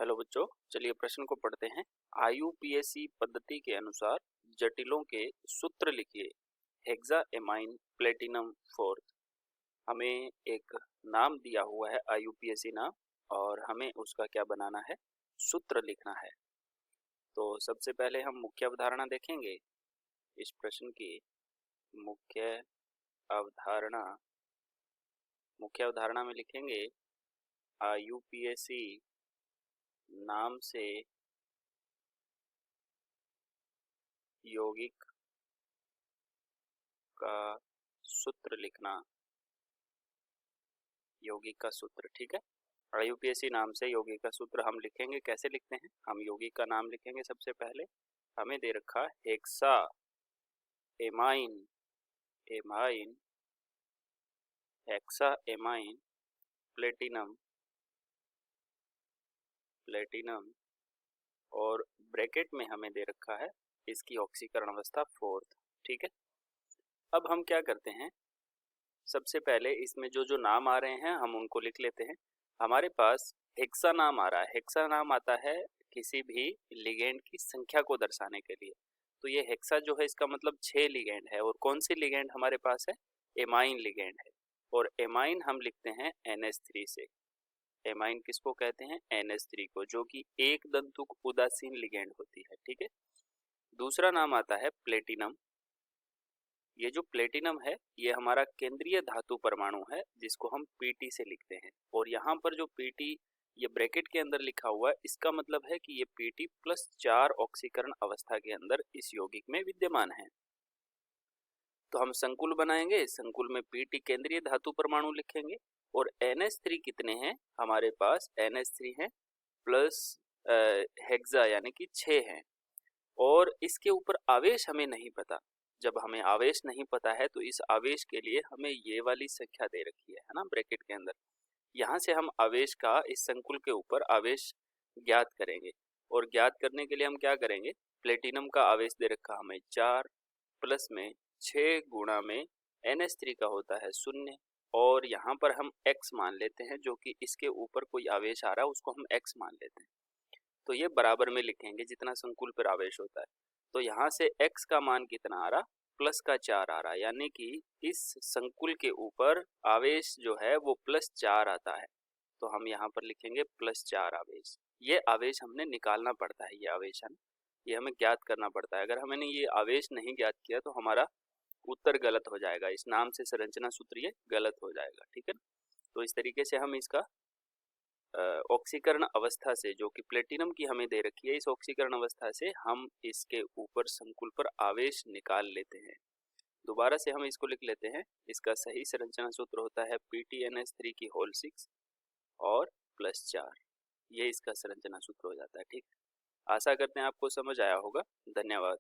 Hello बच्चों, चलिए प्रश्न को पढ़ते हैं। आईयूपीएसी पद्धति के अनुसार जटिलों के सूत्र लिखिए। हेक्साएमाइन प्लेटिनम फोर्थ। हमें एक नाम दिया हुआ है आईयूपीएसी नाम, और हमें उसका क्या बनाना है, सूत्र लिखना है। तो सबसे पहले हम मुख्य अवधारणा देखेंगे। इस प्रश्न की मुख्य अवधारणा में लिखेंगे आईयूपीएसी नाम से यौगिक का सूत्र लिखना। यौगिक का सूत्र, ठीक है। आईयूपीएसी नाम से यौगिक का सूत्र हम लिखेंगे। कैसे लिखते हैं? हम यौगिक का नाम लिखेंगे। सबसे पहले हमें दे रखा hexa amine hexa amine platinum और ब्रैकेट में हमें दे रखा है इसकी ऑक्सीकरण अवस्था फोर्थ, ठीक है। अब हम क्या करते हैं, सबसे पहले इसमें जो जो नाम आ रहे हैं हम उनको लिख लेते हैं। हमारे पास हेक्सा नाम आ रहा है। हेक्सा नाम आता है किसी भी लिगेंड की संख्या को दर्शाने के लिए। तो ये हेक्सा जो है इसका मतलब 6 लिगेंड है। और कौन सी लिगेंड हमारे पास है? एमाइन लिगेंड है। और एमाइन हम लिखते हैं NH3 से। एमाइन किसको कहते हैं? NH3 को, जो कि एक दंतुक उदासीन लिगेंड होती है, ठीक है। दूसरा नाम आता है प्लेटिनम। ये जो प्लेटिनम है ये हमारा केंद्रीय धातु परमाणु है, जिसको हम Pt से लिखते हैं। और यहाँ पर जो Pt ये ब्रैकेट के अंदर लिखा हुआ है, इसका मतलब है कि ये Pt+4 ऑक्सीकरण अवस्था के अंदर इस यौगिक में विद्यमान है। तो हम संकुल बनाएंगे। संकुल में Pt केंद्रीय धातु परमाणु लिखेंगे। और NH3 कितने हैं हमारे पास? NH3 हैं प्लस हेक्सा यानी कि 6 हैं। और इसके ऊपर आवेश हमें नहीं पता। जब हमें आवेश नहीं पता है तो इस आवेश के लिए हमें ये वाली संख्या दे रखी है ना, ब्रैकेट के अंदर। यहाँ से हम आवेश का इस संकुल के ऊपर आवेश ज्ञात करेंगे। और ज्ञात करने के लिए हम क्या करेंगे, प्लेटिनम का आवेश दे रखा हमें 4 प्लस में 6 गुणा में NH3 का होता है 0। और यहाँ पर हम x मान लेते हैं, जो कि इसके ऊपर कोई आवेश आ रहा है उसको हम x मान लेते हैं। तो ये बराबर में लिखेंगे जितना संकुल पर आवेश होता है। तो यहाँ से x का मान कितना आ रहा? +4 आ रहा, यानी कि इस संकुल के ऊपर आवेश जो है वो +4 आता है। तो हम यहाँ पर लिखेंगे +4 आवेश। ये आवेश हमने निकालना पड़ता है, ये आवेशन ये हमें ज्ञात करना पड़ता है। अगर हमने ये आवेश नहीं ज्ञात किया तो हमारा उत्तर गलत हो जाएगा। इस नाम से संरचना सूत्र ये गलत हो जाएगा, ठीक है। तो इस तरीके से हम इसका ऑक्सीकरण अवस्था से, जो कि प्लेटिनम की हमें दे रखी है, इस ऑक्सीकरण अवस्था से हम इसके ऊपर संकुल पर आवेश निकाल लेते हैं। दोबारा से हम इसको लिख लेते हैं। इसका सही संरचना सूत्र होता है PtNH3 की होल 6 और +4। ये इसका संरचना सूत्र हो जाता है, ठीक। आशा करते हैं आपको समझ आया होगा। धन्यवाद।